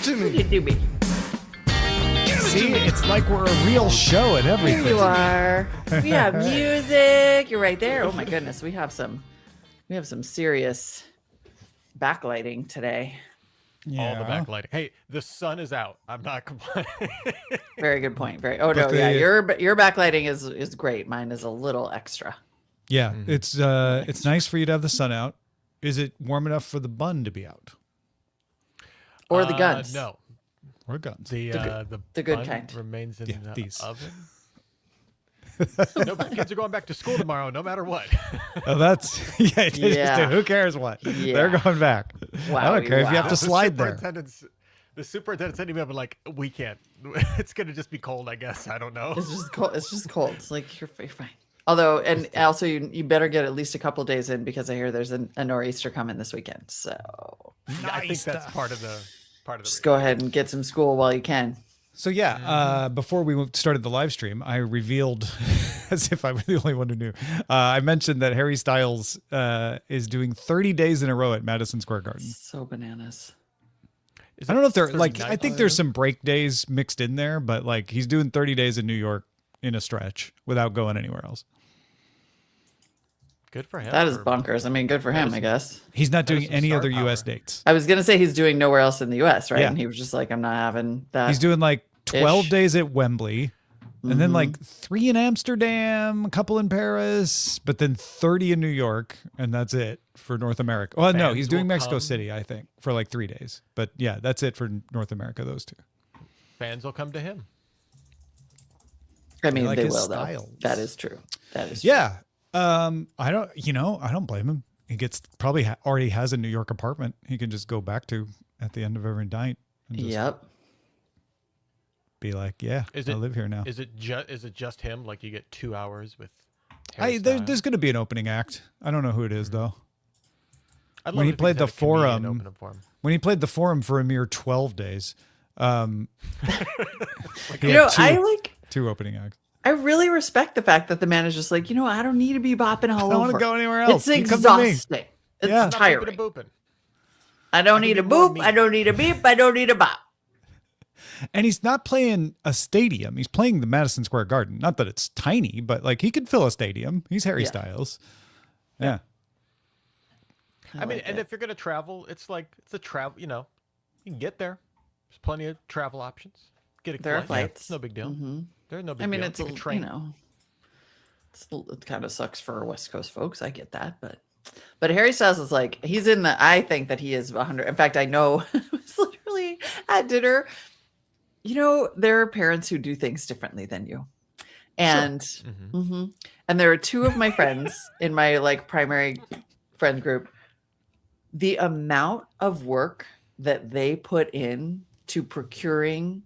to me. Give it to me. See, it's like we're a real show and everything. Here you are. We have music. You're right there. Oh my goodness, we have some serious backlighting today. All the backlighting. Hey, the sun is out. I'm not complaining. Very good point. Oh no, yeah, your backlighting is great. Mine is a little extra. Yeah, it's nice for you to have the sun out. Is it warm enough for the bun to be out? Or the guns? No. Or guns. The good bun kind remains in the these. oven. No, kids are going back to school tomorrow, no matter what. Oh, that's Yeah. Who cares what? Yeah. They're going back. I don't care if you have to slide there. The superintendent sent me up and like, we can't. It's gonna just be cold, I guess. I don't know. It's just cold. It's just cold. It's like you're fine. Although, and also you better get at least a couple days in because I hear there's a nor'easter coming this weekend. So I think that's part of the just go ahead and get some school while you can. So yeah, before we started the live stream, I revealed, as if I were the only one who knew, I mentioned that Harry Styles is doing 30 days in a row at Madison Square Garden. So bananas. I don't know if they're like, I think there's some break days mixed in there, but like he's doing 30 days in New York in a stretch without going anywhere else. Good for him. That is bonkers. I mean, good for him, I guess. He's not doing any other U.S. dates. I was going to say he's doing nowhere else in the U.S., right? Yeah. And he was just like, I'm not having that. He's doing like 12 days at Wembley, and then like 3 in Amsterdam, a couple in Paris, but then 30 in New York, and that's it for North America. Well, no, he's doing Mexico City, I think, for like 3 days. But yeah, that's it for North America, those two. Fans will come to him. I mean, like they his will, styles. though. That is true. Yeah. I don't blame him. He probably already has a New York apartment he can just go back to at the end of every night. And just be like, yeah, I live here now. Is it just him? Like you get 2 hours with Harry There's going to be an opening act. I don't know who it is though. When he played the Forum, for a mere 12 days, I like 2 opening acts. I really respect the fact that the man is just like, I don't need to be bopping all over. I don't want to go anywhere else. It's exhausting. It's tiring. I don't need a boop. I don't need a beep. I don't need a bop. And he's not playing a stadium. He's playing the Madison Square Garden. Not that it's tiny, but like he could fill a stadium. He's Harry Styles. Yeah. I mean, and if you're going to travel, it's a travel, you can get there. There's plenty of travel options. Get a there flight. are flights. It's no big deal. There's no big deal. I mean, it's a train. It kind of sucks for West Coast folks. I get that, but Harry Styles is like, I think that he is 100. In fact, I know I was literally at dinner. There are parents who do things differently than you. And, and there are 2 of my friends in my like primary friend group. The amount of work that they put in to procuring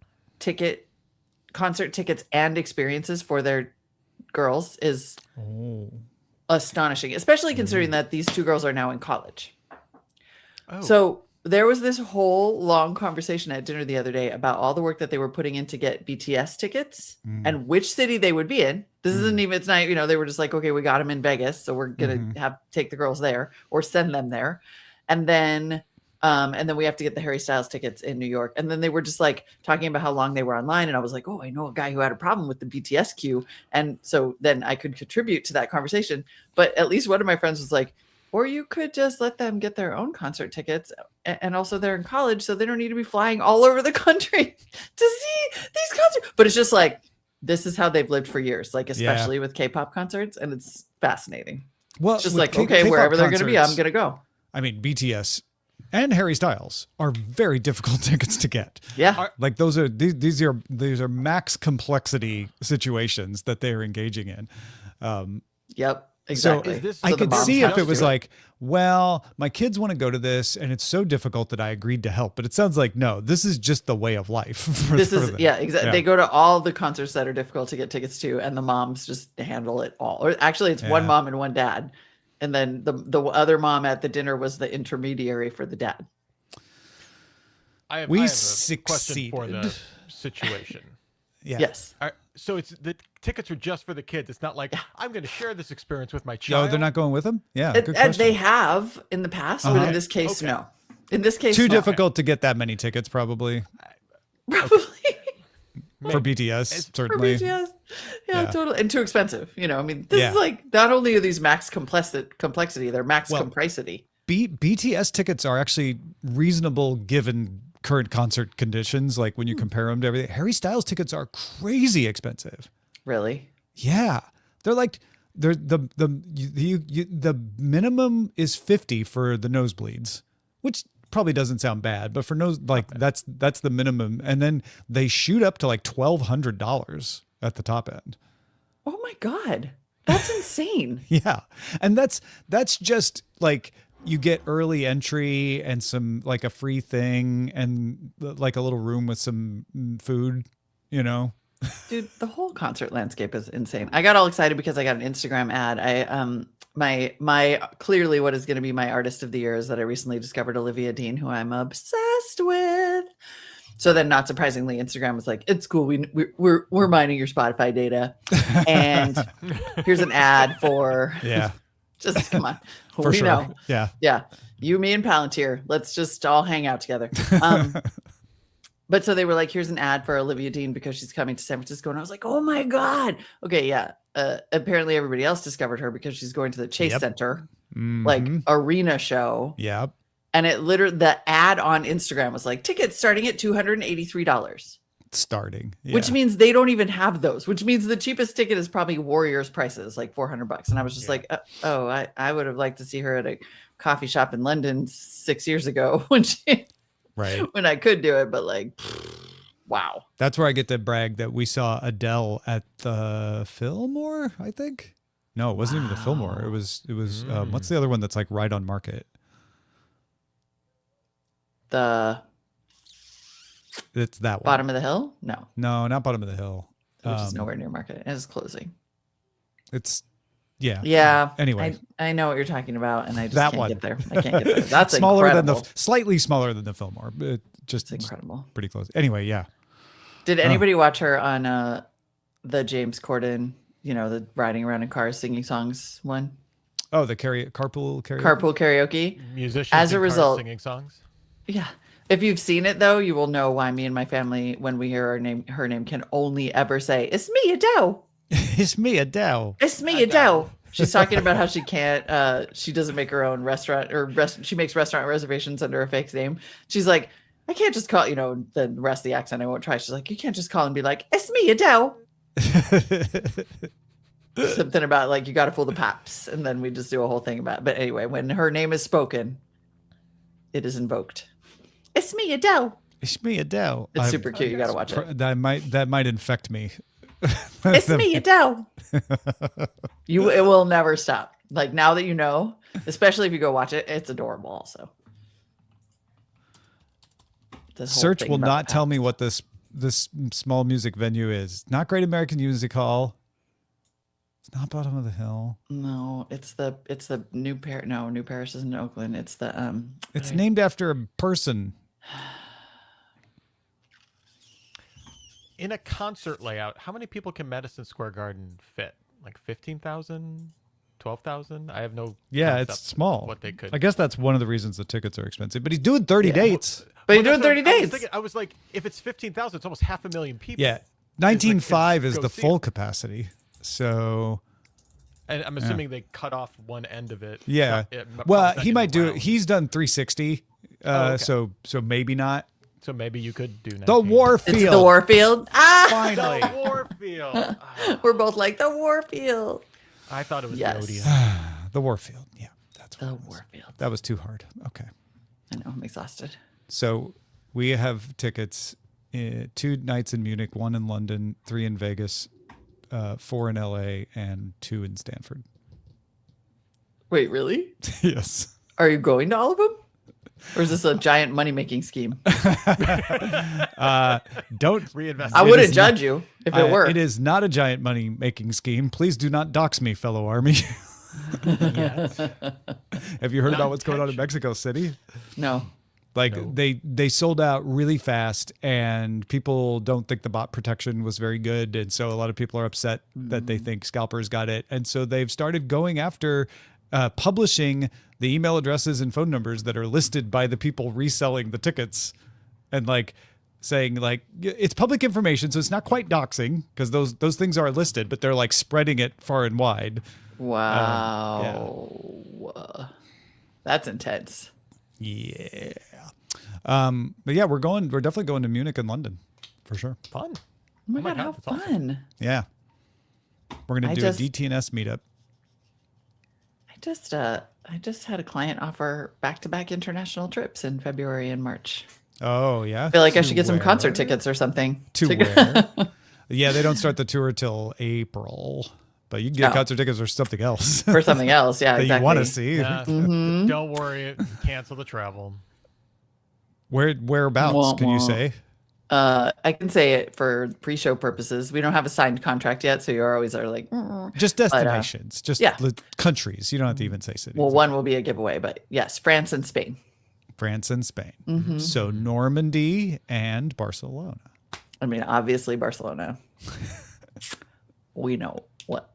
concert tickets and experiences for their girls is astonishing, especially considering that these 2 girls are now in college. So there was this whole long conversation at dinner the other day about all the work that they were putting in to get BTS tickets and which city they would be in. This isn't even, it's not, they were just like, okay, we got them in Vegas, so we're going to take the girls there or send them there. And then we have to get the Harry Styles tickets in New York. And then they were just like talking about how long they were online. And I was like, oh, I know a guy who had a problem with the BTS queue. And so then I could contribute to that conversation. But at least one of my friends was like, or you could just let them get their own concert tickets. And also they're in college, so they don't need to be flying all over the country to see these concerts. But it's just like, this is how they've lived for years, like especially with K-pop concerts. And it's fascinating. Well, it's just like, okay, wherever they're going to be, I'm going to go. I mean, BTS and Harry Styles are very difficult tickets to get. Yeah. Like these are max complexity situations that they're engaging in. Yep. Exactly. So I could see if it was like, well, my kids want to go to this and it's so difficult that I agreed to help. But it sounds like, no, this is just the way of life. Exactly. Yeah. They go to all the concerts that are difficult to get tickets to, and the moms just handle it all. Or actually, it's one mom and one dad. And then the other mom at the dinner was the intermediary for the dad. I have a question for the situation. Yes. So it's the tickets are just for the kids. It's not like I'm going to share this experience with my child. No, they're not going with them. Yeah, good question. They have in the past, but in this case, no. In this case, Too no. difficult to get that many tickets, probably Probably for BTS. for Certainly, BTS. Yeah, Yeah. totally, and too expensive. I mean, this Yeah. is like not only are these max complexity, they're max Well, complexity. BTS tickets are actually reasonable given current concert conditions. Like when you compare them to everything, Harry Styles tickets are crazy expensive. Really? Yeah, they're like the minimum is 50 for the nosebleeds, which probably doesn't sound bad, but for that's the minimum, and then they shoot up to like $1,200 at the top end. Oh my god, that's insane. Yeah, and that's just like you get early entry and some like a free thing and like a little room with some food, Dude, the whole concert landscape is insane. I got all excited because I got an Instagram ad. My clearly what is going to be my artist of the year is that I recently discovered Olivia Dean, who I'm obsessed with. So then, not surprisingly, Instagram was like, "It's cool. We're mining your Spotify data, and here's an ad for just come on, for we sure. know, Yeah. you, me, and Palantir. Let's just all hang out together." But so they were like, here's an ad for Olivia Dean because she's coming to San Francisco. And I was like, oh my God. Okay, yeah. Apparently everybody else discovered her because she's going to the Chase Center, like arena show. Yep. And the ad on Instagram was like, tickets starting at $283. Starting. Yeah. Which means they don't even have those, which means the cheapest ticket is probably Warriors prices, like $400. And I was just like, I would have liked to see her at a coffee shop in London 6 years ago when when I could do it, but like, wow. That's where I get to brag that we saw Adele at the Fillmore, I think. No, it wasn't even the Fillmore. It was what's the other one that's like right on Market? It's that one. Bottom of the Hill? No, not Bottom of the Hill. which is nowhere near Market. It is closing. It's yeah. Yeah. Anyway, I know what you're talking about, and I just That can't one. get there. I can't get there. That's smaller incredible. slightly smaller than the Fillmore, but just It's incredible. pretty close. Anyway, yeah. Did anybody watch her on the James Corden, the riding around in cars singing songs one? Oh, the carpool karaoke. Carpool karaoke. Musicians As a in cars result, singing songs. Yeah. If you've seen it though, you will know why me and my family, when we hear her name, can only ever say, "It's me, Adele. It's me, Adele. It's me, Adele." She's talking about how she can't. She doesn't make her own restaurant she makes restaurant reservations under a fake name. She's like, I can't just call. The rest of the accent I won't try. She's like, you can't just call and be like, "It's me, Adele." Something about like you got to fool the paps, and then we just do a whole thing about it. But anyway, when her name is spoken, it is invoked. It's me, Adele. It's me, Adele. It's super cute. You got to watch it. That might infect me. It's me, Adele. It will never stop. Like now that you know, especially if you go watch it, it's adorable. Also, Search will not tell me what this small music venue is. Not Great American Music Hall. It's not Bottom of the Hill. No, it's the New Paris. No, New Paris is in Oakland. It's the It's named after a person. In a concert layout, how many people can Madison Square Garden fit? Like 15,000, 12,000? I have no Yeah, concept it's small. what they could. I guess that's one of the reasons the tickets are expensive. But he's doing 30 dates. But you're doing that's 30 what I was days. thinking. I was like, if it's 15,000, it's almost 500,000 people. Yeah. 19.5 is go the see full it. capacity. So And I'm assuming they cut off one end of it. yeah. Well, he might do it. He's done 360. okay. So maybe not. So maybe you could do 19. The Warfield. It's the Warfield. Ah, Finally. The Warfield. Oh, we're both like the Warfield. I thought it was Yes. the Odeon. The Warfield. Yeah. That's what The it was. Warfield. That was too hard. Okay. I know. I'm exhausted. So we have tickets, 2 nights in Munich, 1 in London, 3 in Vegas, 4 in LA, and 2 in Stanford. Wait, really? Yes. Are you going to all of them? Or is this a giant money making scheme? Don't Reinvest. I It wouldn't is judge you if it were. It is not a giant money making scheme. Please do not dox me, fellow army. Yes. Have you heard Not about what's going on in intention. Mexico City? No. Like No. they sold out really fast, and people don't think the bot protection was very good, and so a lot of people are upset that they think scalpers got it, and so they've started going after publishing the email addresses and phone numbers that are listed by the people reselling the tickets, and like saying like it's public information, so it's not quite doxing because those things are listed, but they're like spreading it far and wide. Wow. That's intense. Yeah. But yeah, we're definitely going to Munich and London for sure. Fun. Oh my my God, how God, that's awesome. fun. Yeah. We're going to do a DTNS meetup. I just had a client offer back-to-back international trips in February and March. Oh, yeah. I feel like I should get some where? concert tickets or something. To where? Yeah, they don't start the tour till April, but you can get concert tickets or something else. For something else, yeah, that exactly. you want to see. Yeah, Mm-hmm. Don't worry. Cancel the travel. Whereabouts can you say? I can say it for pre-show purposes. We don't have a signed contract yet, so you're always like, Just destinations, just yeah. countries. You don't have to even say cities. Well, one will be a giveaway, but yes, France and Spain. France and Spain. Mm-hmm. So Normandy and Barcelona. I mean, obviously Barcelona. We know what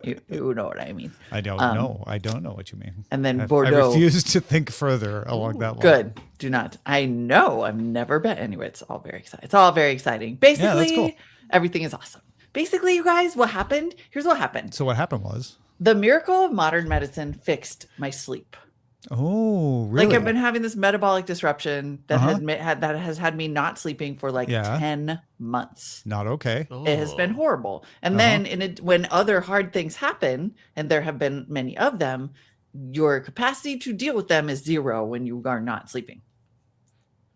you know what I mean. I don't know. I don't know what you mean. And then I Bordeaux. refuse to think further along that line. Good. Do not. I know. I've never been. Anyway, it's all very exciting. It's all very exciting. Basically, that's cool. Everything is awesome. Basically, you guys, what happened? Here's what happened. So what happened was? The miracle of modern medicine fixed my sleep. Oh, really? Like I've been having this metabolic disruption that Uh-huh. has had me not sleeping for like Yeah. 10 months. Not okay. It has been horrible. And then when other hard things happen, and there have been many of them, your capacity to deal with them is zero when you are not sleeping.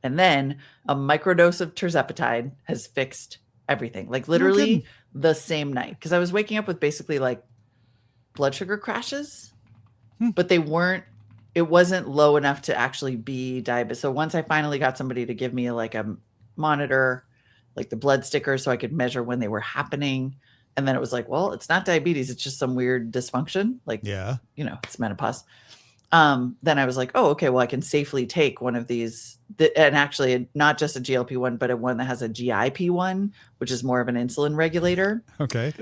And then a microdose of tirzepatide has fixed everything. Like literally kidding. the same night. Because I was waking up with basically like blood sugar crashes, but it wasn't low enough to actually be diabetes. So once I finally got somebody to give me like a monitor, like the blood sticker, so I could measure when they were happening. And then it was like, well, it's not diabetes. It's just some weird dysfunction. Like, Yeah. It's menopause. Then I was like, oh, okay, well, I can safely take one of these. And actually not just a GLP-1, but one that has a GIP-1, which is more of an insulin regulator. Okay.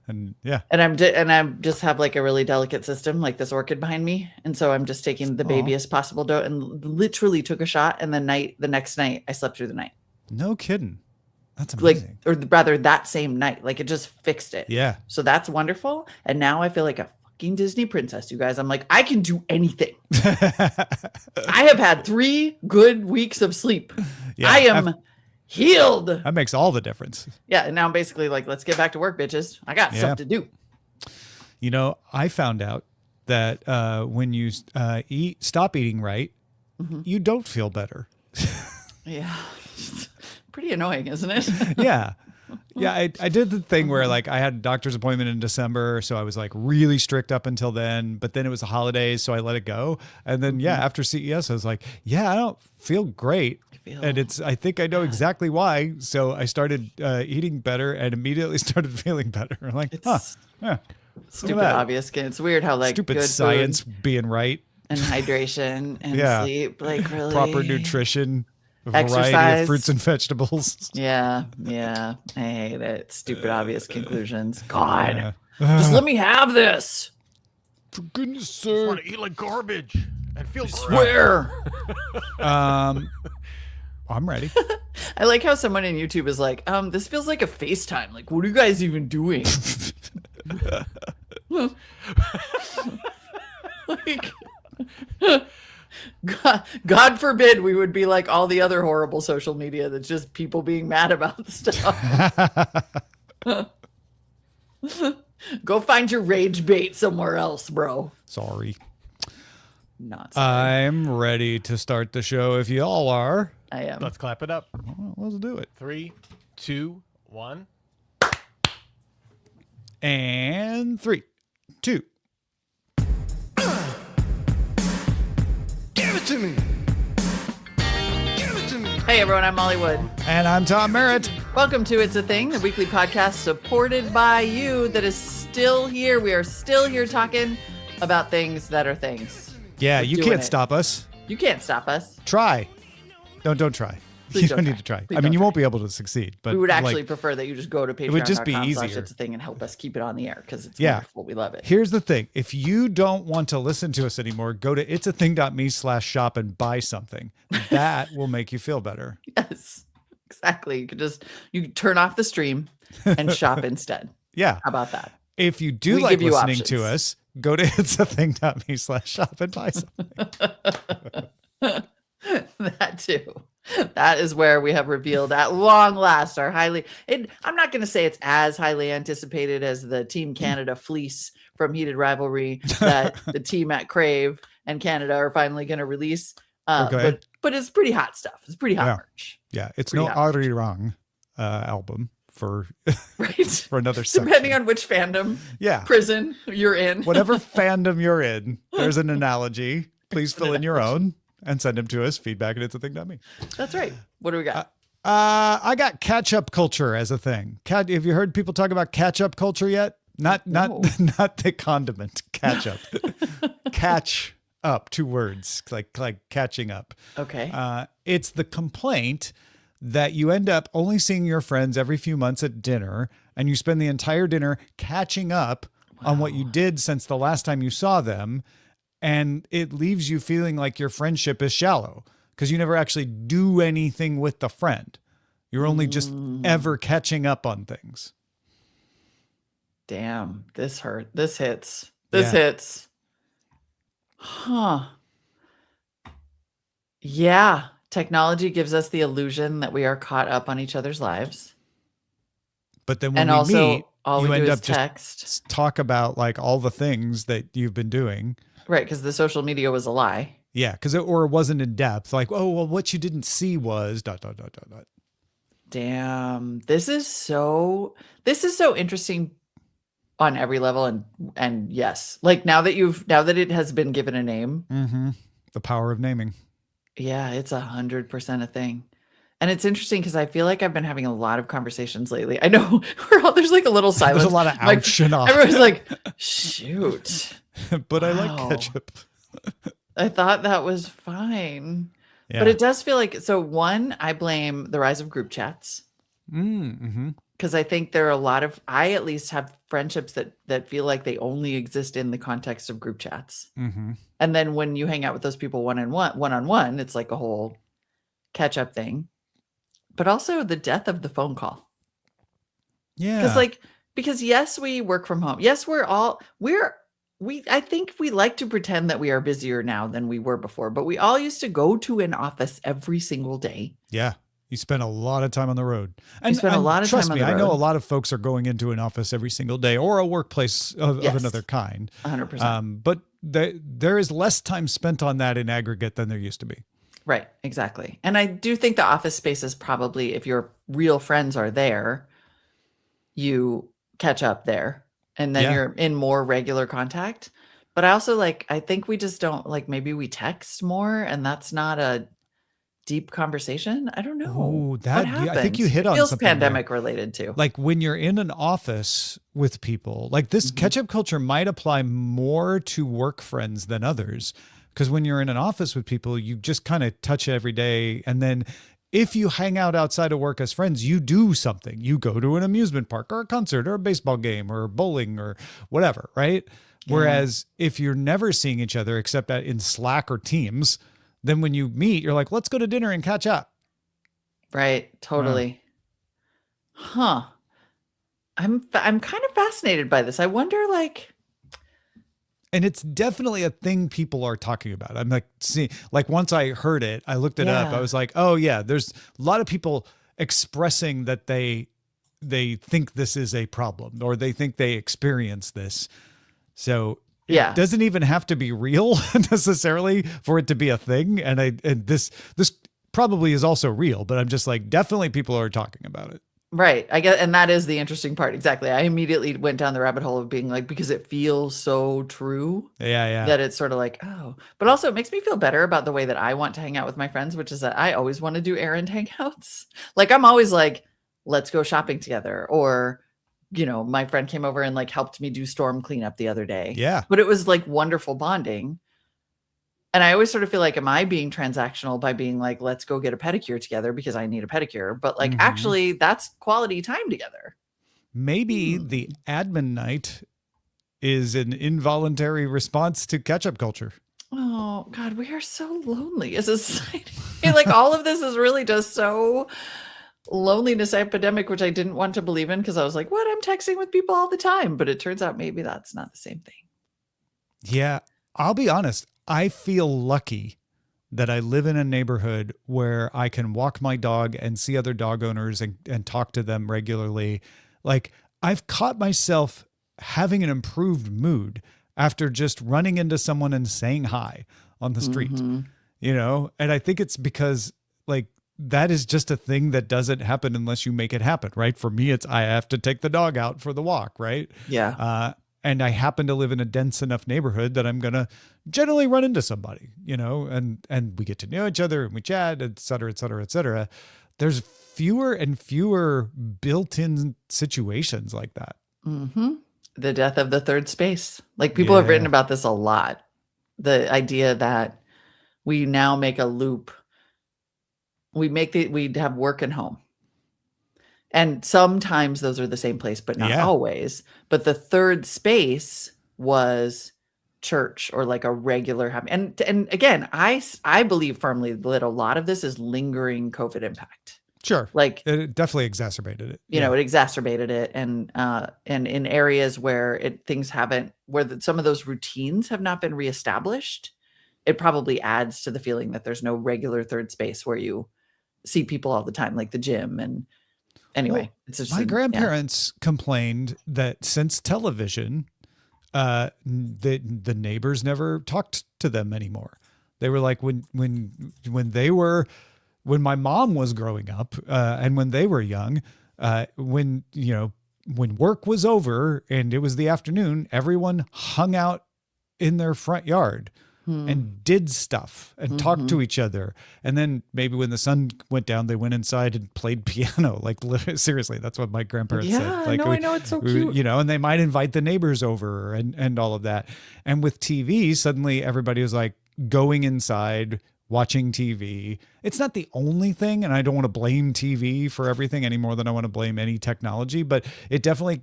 And yeah. And I'm just have like a really delicate system, like this orchid behind me. And so I'm just taking the babyest possible dose and literally took a shot. And the next night I slept through the night. No kidding. That's Like, amazing. or rather that same night, like it just fixed it. Yeah. So that's wonderful. And now I feel like a fucking Disney princess, you guys. I'm like, I can do anything. I have had 3 good weeks of sleep. Yeah, I am healed. That makes all the difference. Yeah. And now I'm basically like, let's get back to work, bitches. I got stuff to do. You know, I found out that when you stop eating right, you don't feel better. Yeah. Pretty annoying, isn't it? Yeah. Yeah, I did the thing where like I had a doctor's appointment in December, so I was like really strict up until then, but then it was the holidays, so I let it go. And then after CES I was like, yeah, I don't feel great. And I think I know exactly why. So I started eating better and immediately started feeling better. I'm like, yeah. Stupid obvious. It's weird how like Stupid good science food being right. and hydration and sleep, like really Proper nutrition. A variety exercise, of fruits and vegetables. Yeah. I hate it. Stupid obvious conclusions. God, Yeah. just let me have this. For goodness I sake. want to eat like garbage and feel great. Swear. I'm ready. I like how someone in YouTube is like, this feels like a FaceTime. Like, what are you guys even doing? Like, God forbid we would be like all the other horrible social media that's just people being mad about stuff. Go find your rage bait somewhere else, bro. Sorry. Not sorry. I'm ready to start the show if you all are. I am. Let's clap it up. Well, let's do it. 3, 2, 1. And 3, 2. Give it to me. Give it to me. Hey everyone, I'm Molly Wood. And I'm Tom Merritt. Welcome to It's a Thing, the weekly podcast supported by you that is still here. We are still here talking about things that are things. Yeah, We're you doing can't it. stop us. You can't stop us. Try. Don't try. Please don't need to try. Please I mean, don't you try. won't be able to succeed, but We would actually like, prefer that you just go to Patreon. it would just be easier. It's a thing and help us keep it on the air because it's Yeah. wonderful. We love it. here's the thing. If you don't want to listen to us anymore, go to it'sathing.me/shop and buy something. That will make you feel better. Yes, exactly. You can turn off the stream and shop instead. Yeah. How about that? If you do We like give you listening to options. us, go to it'sathing.me/shop and buy something. That too. That is where we have revealed at long last our I'm not going to say it's as highly anticipated as the Team Canada fleece from Heated Rivalry that the team at Crave and Canada are finally going to release. Okay. But it's pretty hot stuff. It's pretty hot Yeah. merch. Yeah. It's Pretty no hot. Ari Wrong album for Right? for another section. Depending on which fandom Yeah. prison you're in. Whatever fandom you're in, there's an analogy. Please fill in your own and send them to us. Feedback at it'sathing.me. That's right. What do we got? I got catch-up culture as a thing. Have you heard people talk about catch-up culture yet? Not No. not the condiment. Catch-up. Catch up. 2 words. Like catching up. Okay. It's the complaint that you end up only seeing your friends every few months at dinner, and you spend the entire dinner catching up on what you did since the last time you saw them. And it leaves you feeling like your friendship is shallow because you never actually do anything with the friend. You're only just ever catching up on things. Damn, this hurt. This hits. This Yeah. hits. Huh. Yeah. Technology gives us the illusion that we are caught up on each other's lives. But then when And we also, meet, all you we end do up is just text. talk about like all the things that you've been doing. Right. Because the social media was a lie. Yeah, because it wasn't in depth. Like, oh, well, what you didn't see was ... Damn. This is so interesting on every level. And yes, like now that it has been given a name, Mm-hmm. The power of naming. yeah, it's 100% a thing. And it's interesting because I feel like I've been having a lot of conversations lately. I know there's like a little silence. There's a lot of Like, ouch and off. everyone's like, shoot. But I Wow. like ketchup. I thought that was fine. Yeah. But it does feel like, so one, I blame the rise of group chats Mm-hmm. because I think there are a lot of, I at least have friendships that feel like they only exist in the context of group chats. Mm-hmm. And then when you hang out with those people one-on-one, it's like a whole catch up thing. But also the death of the phone call. Yeah. Because yes, we work from home. Yes, I think we like to pretend that we are busier now than we were before, but we all used to go to an office every single day. Yeah. You spend a lot of time on the road. spend a lot of trust time on me, the I know road. a lot of folks are going into an office every single day or a workplace of Yes. another kind. 100%. But there is less time spent on that in aggregate than there used to be. Right, exactly. And I do think the office space is probably, if your real friends are there, you catch up there and then Yeah. you're in more regular contact. But I also I think we just don't maybe we text more and that's not a deep conversation. I don't know. Ooh, What I think happened? you hit It on feels something there. pandemic related too. Like when you're in an office with people, like this catch-up culture might apply more to work friends than others. Because when you're in an office with people, you just kind of touch it every day. And then if you hang out outside of work as friends, you do something. You go to an amusement park or a concert or a baseball game or bowling or whatever, right? Yeah. Whereas if you're never seeing each other except in Slack or Teams, then when you meet, you're like, let's go to dinner and catch up. Right, totally. Huh. I'm kind of fascinated by this. I wonder And it's definitely a thing people are talking about. I'm like, once I heard it, I looked it up. Yeah. I was like, oh yeah, there's a lot of people expressing that they think this is a problem or they think they experience this. So it Yeah. doesn't even have to be real necessarily for it to be a thing. And this probably is also real, but I'm just like, definitely people are talking about it. Right. I guess, and that is the interesting part. Exactly. I immediately went down the rabbit hole of being because it feels so true Yeah. that it's sort of oh, but also it makes me feel better about the way that I want to hang out with my friends, which is that I always want to do errand hangouts. I'm always let's go shopping together. Or, my friend came over and helped me do storm cleanup the other day. Yeah. But it was wonderful bonding. And I always sort of feel like, am I being transactional by being like, let's go get a pedicure together because I need a pedicure? But like, actually, that's quality time together. Maybe the admin night is an involuntary response to catch-up culture. Oh God, we are so lonely as a society. Like all of this is really just so loneliness epidemic, which I didn't want to believe in because I was like, what? I'm texting with people all the time. But it turns out maybe that's not the same thing. Yeah, I'll be honest. I feel lucky that I live in a neighborhood where I can walk my dog and see other dog owners and talk to them regularly. Like I've caught myself having an improved mood after just running into someone and saying hi on the street, you know? And I think it's because like that is just a thing that doesn't happen unless you make it happen, right? For me, it's I have to take the dog out for the walk, right? Yeah. And I happen to live in a dense enough neighborhood that I'm going to generally run into somebody, you know, and we get to know each other and we chat, et cetera, et cetera, et cetera. There's fewer and fewer built-in situations like that. The death of the third space. Like people have written about this a lot. The idea that we now make a loop. We have work and home. And sometimes those are the same place, but not always. But the third space was church or like a regular habit. And again, I believe firmly that a lot of this is lingering COVID impact. Sure. Like it definitely exacerbated it. You know, it exacerbated it. And in areas where some of those routines have not been reestablished, it probably adds to the feeling that there's no regular third space where you see people all the time, like the gym. And anyway, it's just my grandparents complained that since television, the neighbors never talked to them anymore. They were like, when my mom was growing up, and when they were young, when work was over and it was the afternoon, everyone hung out in their front yard and did stuff and talked to each other. And then maybe when the sun went down, they went inside and played piano. Like seriously, that's what my grandparents said. Like, I know, it's so cute. You know, and they might invite the neighbors over and all of that. And with TV, suddenly everybody was like going inside, watching TV. It's not the only thing, and I don't want to blame TV for everything any more than I want to blame any technology, but it definitely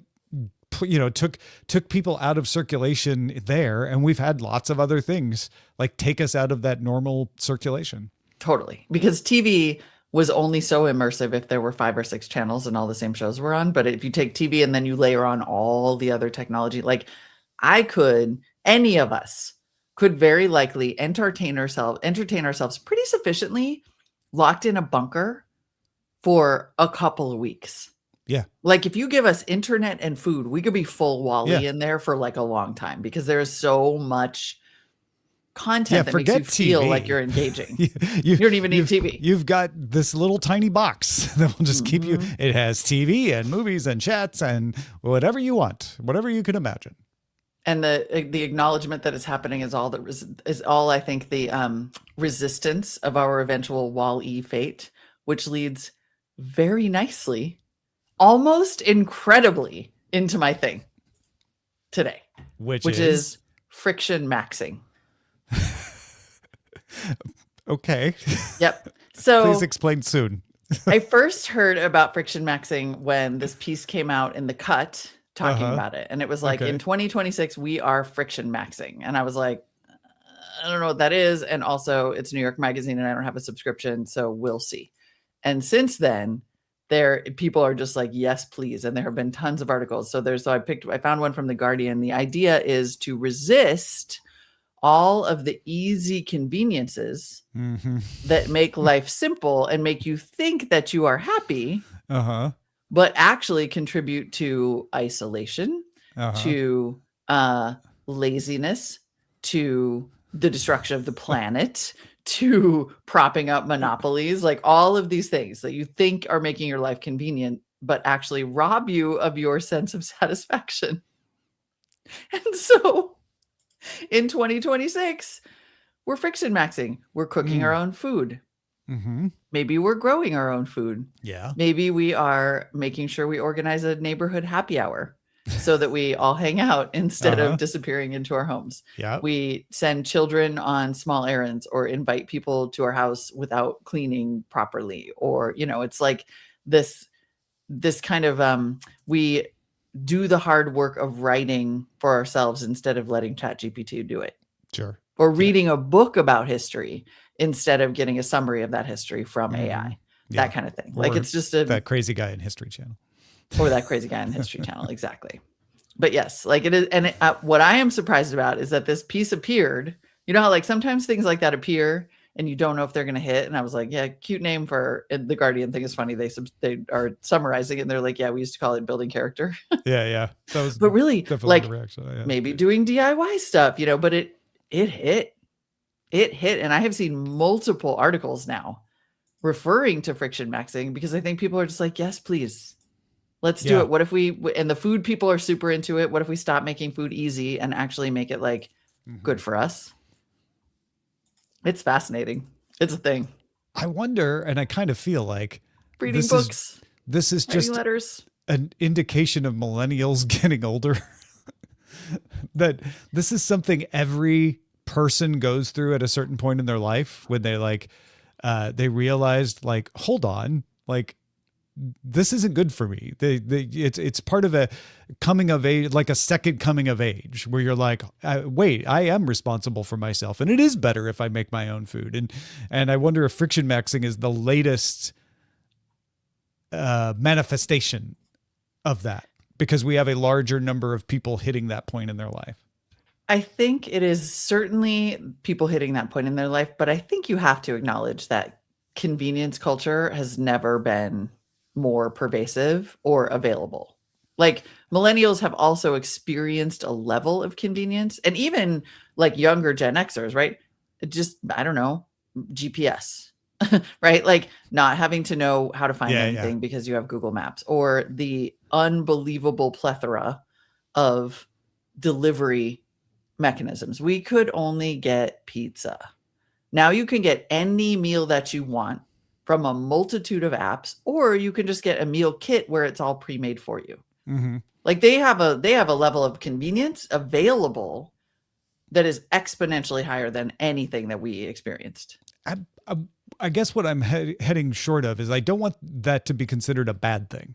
took people out of circulation there, and we've had lots of other things like take us out of that normal circulation. Totally. Because TV was only so immersive if there were 5 or 6 channels and all the same shows were on. But if you take TV and then you layer on all the other technology, like any of us could very likely entertain ourselves pretty sufficiently locked in a bunker for a couple of weeks. Yeah. Like if you give us internet and food, we could be full Wall-E in there for like a long time because there is so much content that makes you feel TV. Like you're engaging. You don't even need TV. You've got this little tiny box that will just keep you. It has TV and movies and chats and whatever you want, whatever you can imagine. And the acknowledgement that it's happening is all I think the resistance of our eventual Wall-E fate, which leads very nicely, almost incredibly, into my thing today, which is friction maxing. Okay. Yep. So please explain soon. I first heard about friction maxing when this piece came out in The Cut talking about it. And it was like, in 2026, we are friction maxing. And I was like, I don't know what that is. And also it's New York Magazine and I don't have a subscription, so we'll see. And since then, people are just like, yes, please. And there have been tons of articles. So I found one from The Guardian. The idea is to resist all of the easy conveniences that make life simple and make you think that you are happy, but actually contribute to isolation, to laziness, to the destruction of the planet, to propping up monopolies, like all of these things that you think are making your life convenient, but actually rob you of your sense of satisfaction. And so in 2026, we're friction maxing. We're cooking our own food. Maybe we're growing our own food. Yeah. Maybe we are making sure we organize a neighborhood happy hour. so that we all hang out instead Uh-huh. of disappearing into our homes. Yeah. We send children on small errands or invite people to our house without cleaning properly. Or, it's like this kind of we do the hard work of writing for ourselves instead of letting ChatGPT do it. Sure. Or reading a book about history instead of getting a summary of that history from AI. Yeah. That kind of thing. Like Or it's just that crazy guy in History Channel. or that crazy guy in History Channel. Exactly. But yes, like it is. And what I am surprised about is that this piece appeared. You know how like sometimes things like that appear and you don't know if they're going to hit. And I was like, yeah, cute name for the Guardian thing is funny. They are summarizing it and they're like, yeah, we used to call it building character. Yeah. That was But really, definitely like the reaction. Yeah. maybe doing DIY stuff, but it hit. It hit. And I have seen multiple articles now referring to friction maxing because I think people are just like, yes, please. Let's do it. What if and the food people are super into it. What if we stop making food easy and actually make it like good for us? It's fascinating. It's a thing. I wonder, and I kind of feel like Reading this books. This is Writing just letters. an indication of millennials getting older. That this is something every person goes through at a certain point in their life when they realized like, hold on, like this isn't good for me. It's part of a coming of age, like a second coming of age where you're like, wait, I am responsible for myself and it is better if I make my own food. And I wonder if friction maxing is the latest manifestation of that because we have a larger number of people hitting that point in their life. I think it is certainly people hitting that point in their life, but I think you have to acknowledge that convenience culture has never been more pervasive or available. Like millennials have also experienced a level of convenience and even like younger Gen Xers, right? Just, I don't know, GPS, right? Like not having to know how to find anything because you have Google Maps or the unbelievable plethora of delivery mechanisms. We could only get pizza. Now you can get any meal that you want from a multitude of apps, or you can just get a meal kit where it's all pre-made for you. Mm-hmm. Like they have a level of convenience available that is exponentially higher than anything that we experienced. I guess what I'm heading short of is I don't want that to be considered a bad thing.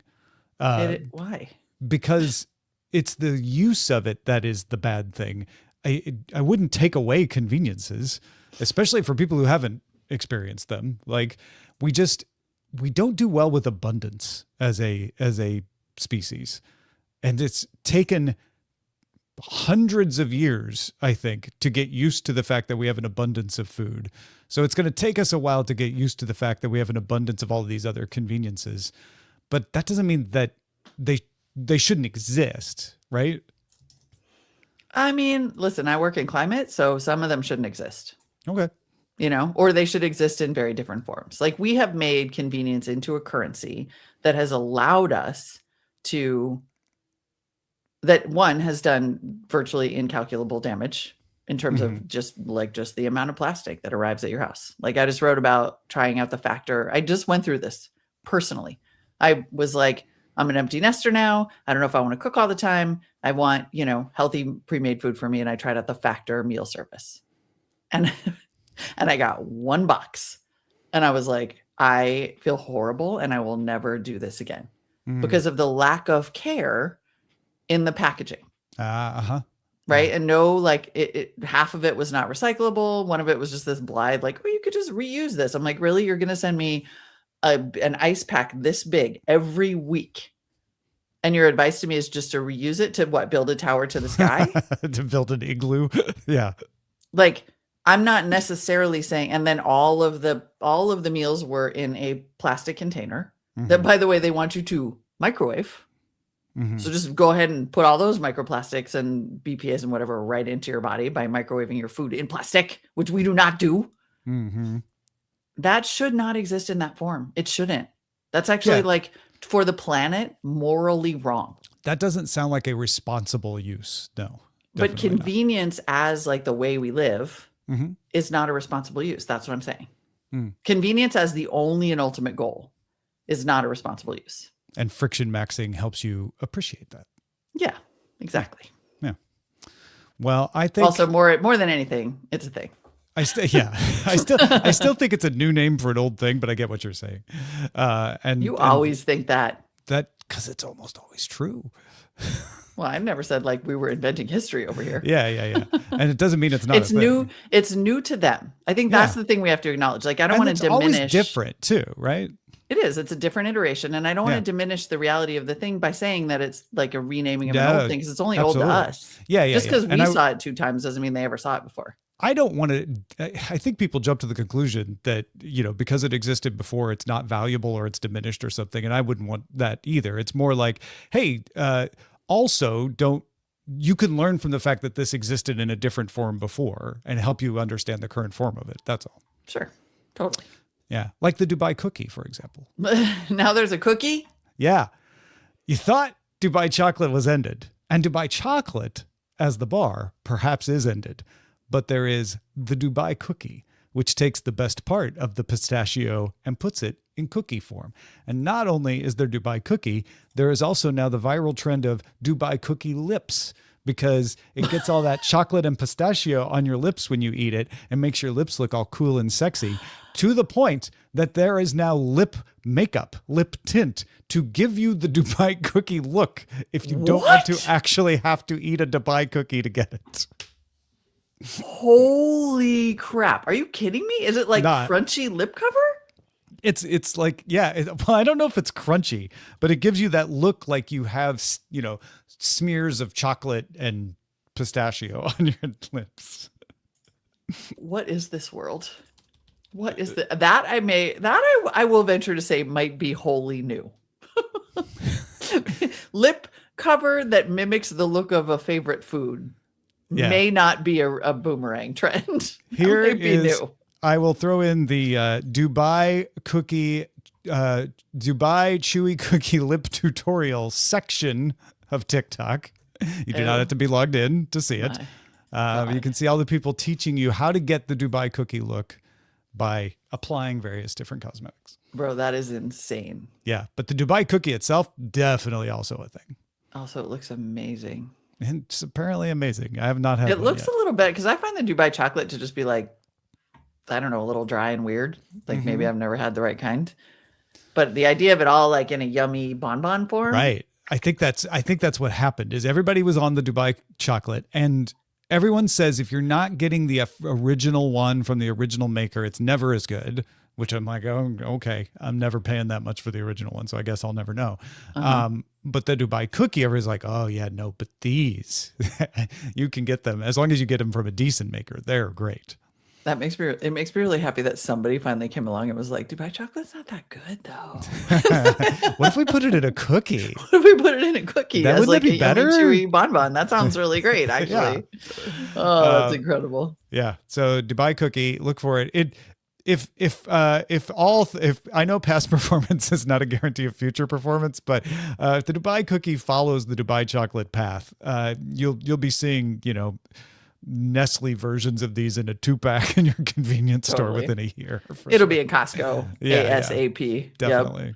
Why? Because it's the use of it that is the bad thing. I wouldn't take away conveniences, especially for people who haven't experienced them. Like we don't do well with abundance as a species. And it's taken hundreds of years, I think, to get used to the fact that we have an abundance of food. So it's going to take us a while to get used to the fact that we have an abundance of all of these other conveniences. But that doesn't mean that they shouldn't exist, right? I mean, listen, I work in climate, so some of them shouldn't exist. Okay. Or they should exist in very different forms. Like we have made convenience into a currency that has allowed us that one has done virtually incalculable damage in terms of just the amount of plastic that arrives at your house. Like I just wrote about trying out the Factor. I just went through this personally. I was like, I'm an empty nester now. I don't know if I want to cook all the time. I want, healthy pre-made food for me. And I tried out the Factor meal service. And I got one box. And I was like, I feel horrible and I will never do this again because of the lack of care in the packaging. Right. And no, like half of it was not recyclable. One of it was just this blithe, like, oh, you could just reuse this. I'm like, really? You're going to send me an ice pack this big every week? And your advice to me is just to reuse it to build a tower to the sky? To build an igloo. Yeah. Like, I'm not necessarily saying, and then all of the meals were in a plastic container that, by the way, they want you to microwave. So just go ahead and put all those microplastics and BPAs and whatever right into your body by microwaving your food in plastic, which we do not do. That should not exist in that form. It shouldn't. That's actually like for the planet, morally wrong. That doesn't sound like a responsible use. No. But convenience as like the way we live is not a responsible use. That's what I'm saying. Convenience as the only and ultimate goal is not a responsible use. And friction maxing helps you appreciate that. Yeah, exactly. Yeah. Well, I think Also, more than anything, it's a thing. I still think it's a new name for an old thing, but I get what you're saying. And You always think that. that because it's almost always true. Well, I've never said like we were inventing history over here. Yeah. And it doesn't mean it's not. It's a thing. new. It's new to them. I think that's the thing we have to acknowledge. Like, I don't And want to it's always diminish. different too, right? It is. It's a different iteration, and I don't want Yeah. to diminish the reality of the thing by saying that it's like a renaming of an Yeah, old thing because it's only old to absolutely. us. Yeah. Just because And we saw it 2 times doesn't mean they ever saw it before. I don't want to. I think people jump to the conclusion that, because it existed before, it's not valuable or it's diminished or something. And I wouldn't want that either. It's more like, hey, also you can learn from the fact that this existed in a different form before and help you understand the current form of it. That's all. Sure, totally. Yeah. Like the Dubai cookie, for example. Now there's a cookie. Yeah. You thought Dubai chocolate was ended, and Dubai chocolate as the bar perhaps is ended, but there is the Dubai cookie, which takes the best part of the pistachio and puts it in cookie form. And not only is there Dubai cookie, there is also now the viral trend of Dubai cookie lips, because it gets all that chocolate and pistachio on your lips when you eat it and makes your lips look all cool and sexy, to the point that there is now lip makeup, lip tint to give you the Dubai cookie look if you don't want to actually have to eat a Dubai cookie to get it. Holy crap. Are you kidding me? Is it like Not. crunchy lip cover? It's like, yeah, well, I don't know if it's crunchy, but it gives you that look like you have, smears of chocolate and pistachio on your lips. What is this world? What is that? I will venture to say might be wholly new. Lip cover that mimics the look of a favorite food may not be a boomerang trend. Here That might be is, new. I will throw in the Dubai chewy cookie lip tutorial section of TikTok. You do not have to be logged in to see it. You can see all the people teaching you how to get the Dubai cookie look by applying various different cosmetics. Bro, that is insane. Yeah, but the Dubai cookie itself, definitely also a thing. Also, it looks amazing. And it's apparently amazing. I have not had It one looks yet. a little bit, because I find the Dubai chocolate to just be like, I don't know, a little dry and weird. Like maybe I've never had the right kind. But the idea of it all like in a yummy bonbon form. Right. I think that's what happened is everybody was on the Dubai chocolate, and everyone says if you're not getting the original one from the original maker, it's never as good, which I'm like, oh, okay, I'm never paying that much for the original one, so I guess I'll never know. But the Dubai cookie, everybody's like, oh yeah, no, but these, you can get them as long as you get them from a decent maker. They're great. It makes me really happy that somebody finally came along and was like, Dubai chocolate's not that good though. What if we put it in a cookie? What if we put it in a cookie That as wouldn't like that a be yummy, better? chewy bonbon? That sounds really great, actually. Oh, that's incredible. Yeah. So Dubai cookie, look for it. If I know past performance is not a guarantee of future performance, but if the Dubai cookie follows the Dubai chocolate path, you'll be seeing, Nestle versions of these in a 2-pack in your convenience store Totally. within a year. It'll be in Costco Yeah, ASAP. Yep. definitely.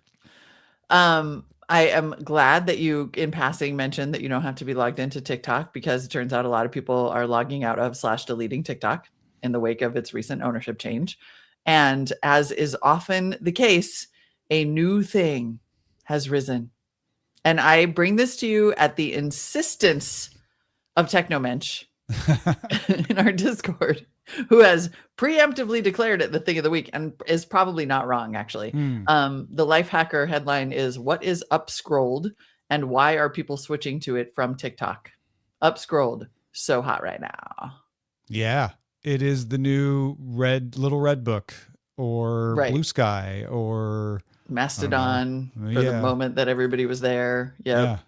I am glad that you, in passing, mentioned that you don't have to be logged into TikTok, because it turns out a lot of people are logging out of / deleting TikTok in the wake of its recent ownership change. And as is often the case, a new thing has risen. And I bring this to you at the insistence of Technomensch in our Discord, who has preemptively declared it the thing of the week and is probably not wrong, actually. The Life Hacker headline is, what is upscrolled and why are people switching to it from TikTok? Upscrolled, so hot right now. Yeah. It is the new Little Red Book or Right. Blue Sky or Mastodon for Yeah. the moment that everybody was there. Yep.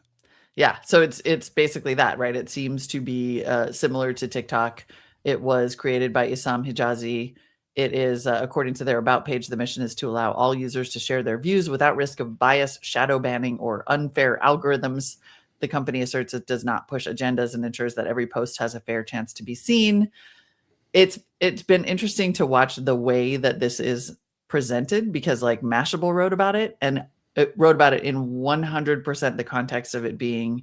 Yeah. So it's basically that, right? It seems to be similar to TikTok. It was created by Issam Hijazi. It is, according to their About page, the mission is to allow all users to share their views without risk of bias, shadow banning, or unfair algorithms. The company asserts it does not push agendas and ensures that every post has a fair chance to be seen. It's been interesting to watch the way that this is presented, because like Mashable wrote about it, and it wrote about it in 100% the context of it being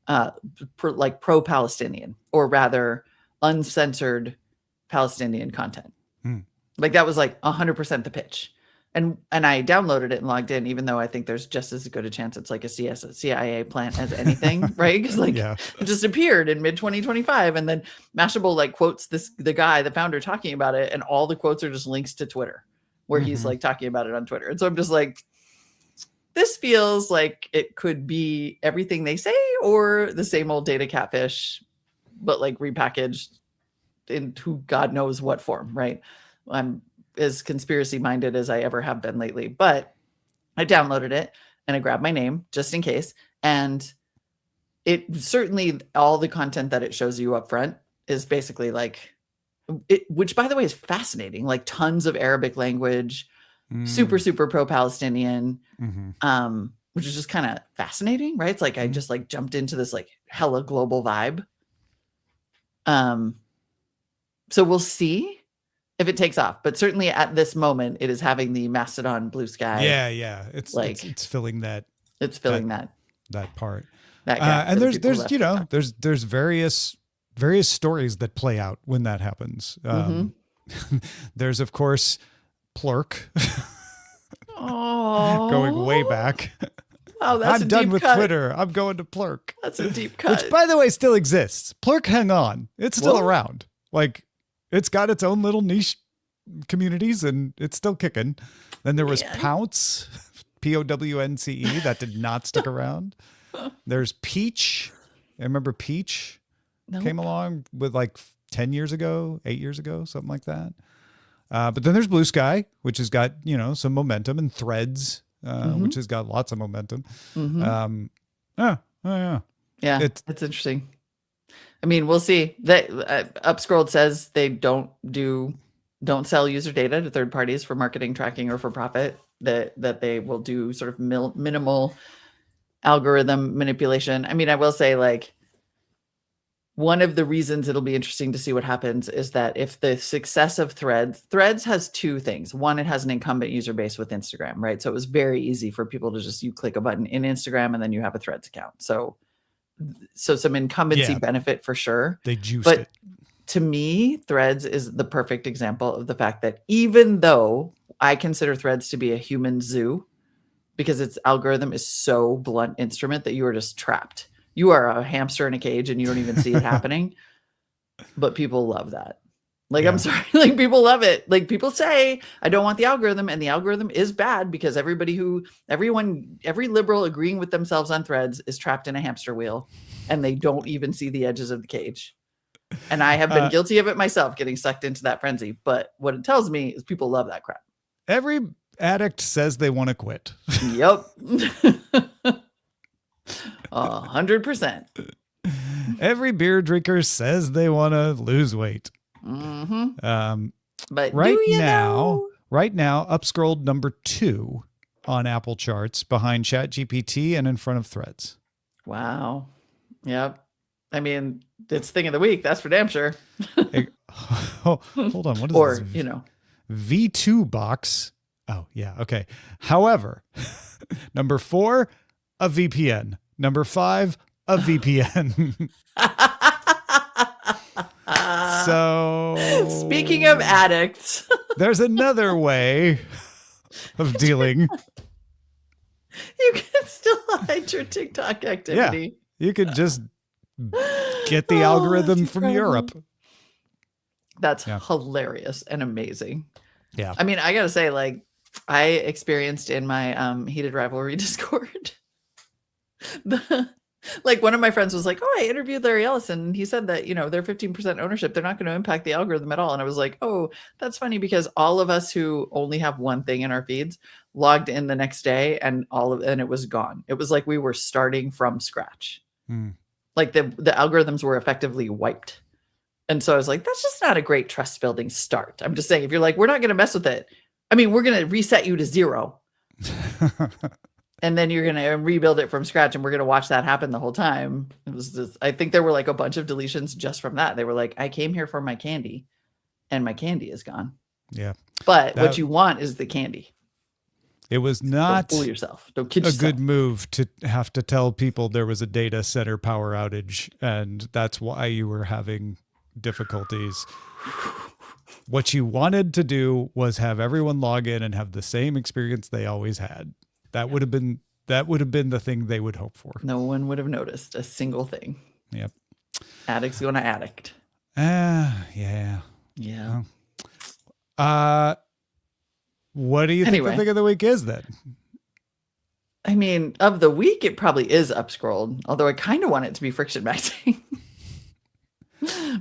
pro-Palestinian, or rather uncensored Palestinian content. Like that was like 100% the pitch. And I downloaded it and logged in, even though I think there's just as good a chance it's like a CIA plant as anything, right? Because like it just appeared in mid 2025, and then Mashable like quotes the guy, the founder, talking about it, and all the quotes are just links to Twitter, where he's like talking about it on Twitter. And so I'm just like, this feels like it could be everything they say, or the same old data catfish, but like repackaged into God knows what form, right? I'm as conspiracy minded as I ever have been lately, but I downloaded it and I grabbed my name just in case. And it certainly, all the content that it shows you up front is basically like it, which by the way is fascinating, like tons of Arabic language, super pro-Palestinian, which is just kind of fascinating, right? It's like I just like jumped into this like hella global vibe. So we'll see if it takes off, but certainly at this moment, it is having the Mastodon Blue Sky. Yeah. It's like it's filling that. It's filling that part. And there's there's various stories that play out when that happens. There's of course Plurk. Going way back. Oh, that's I'm done with cut. Twitter. I'm going to Plurk. That's a deep cut. Which, by the way, still exists. Plurk, hang on. It's still around. Like, it's got its own little niche communities, and it's still kicking. Then there was Pounce, P-O-W-N-C-E. That did not stick around. There's Peach. I remember Peach came along with like 10 years ago, 8 years ago, something like that. But then there's Blue Sky, which has got, some momentum, and Threads, which has got lots of momentum. Yeah, it's interesting. I mean, we'll see. That Upscrolled says they don't sell user data to third parties for marketing, tracking, or for profit. That they will do sort of minimal algorithm manipulation. I mean, I will say, like, one of the reasons it'll be interesting to see what happens is that if the success of Threads has two things. One, it has an incumbent user base with Instagram, right? So it was very easy for people to you click a button in Instagram and then you have a Threads account. So some incumbency benefit for sure. They juiced it. To me, Threads is the perfect example of the fact that even though I consider Threads to be a human zoo, because its algorithm is so blunt instrument that you are just trapped. You are a hamster in a cage and you don't even see it happening. But people love that. Like, I'm sorry, like people love it. Like people say, I don't want the algorithm, and the algorithm is bad because every liberal agreeing with themselves on Threads is trapped in a hamster wheel and they don't even see the edges of the cage. And I have been guilty of it myself, getting sucked into that frenzy. But what it tells me is people love that crap. Every addict says they want to quit. Yep. 100%. Every beer drinker says they want to lose weight. But right now, Upscrolled number 2 on Apple charts, behind ChatGPT and in front of Threads. Wow. Yep. I mean, it's thing of the week. That's for damn sure. Hold on. What is this? V2 box. Oh, yeah. Okay. However, number 4, a VPN. Number 5, a VPN. So, speaking of addicts, there's another way of dealing. You can still hide your TikTok activity. Yeah, you could just get the algorithm from Europe. That's hilarious and amazing. Yeah. I mean, I got to say, like, I experienced in my Heated Rivalry Discord, like one of my friends was like, oh, I interviewed Larry Ellison, and he said that, they're 15% ownership. They're not going to impact the algorithm at all. And I was like, oh, that's funny, because all of us who only have one thing in our feeds logged in the next day and it was gone. It was like we were starting from scratch. Like the algorithms were effectively wiped. And so I was like, that's just not a great trust building start. I'm just saying, if you're like, we're not going to mess with it. I mean, we're going to reset you to 0. And then you're going to rebuild it from scratch, and we're going to watch that happen the whole time. It was just, I think there were like a bunch of deletions just from that. They were like, I came here for my candy and my candy is gone. Yeah. But what you want is the candy. It was Don't not fool yourself. Don't kid a yourself. good move to have to tell people there was a data center power outage, and that's why you were having difficulties. What you wanted to do was have everyone log in and have the same experience they always had. That would have been the thing they would hope for. No one would have noticed a single thing. Yep. Addict's going to addict. Yeah. Yeah. What do you think the Anyway. thing of the week is then? I mean, of the week, it probably is upscrolled, although I kind of want it to be friction maxing.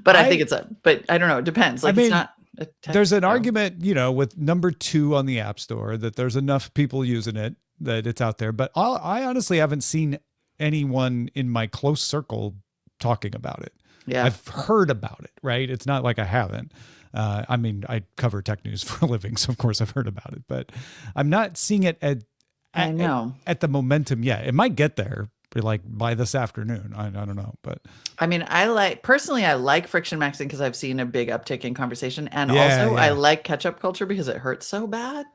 But I think but I don't know. It depends. Like, I mean, it's not. There's an argument, with number 2 on the App Store that there's enough people using it that it's out there. But I honestly haven't seen anyone in my close circle talking about it. Yeah. I've heard about it, right? It's not like I haven't. I mean, I cover tech news for a living, so of course I've heard about it, but I'm not seeing it I know. at the momentum yet. It might get there like by this afternoon. I don't know, but I mean, I like friction maxing because I've seen a big uptick in conversation. And Yeah, also yeah. I like catch-up culture because it hurts so bad.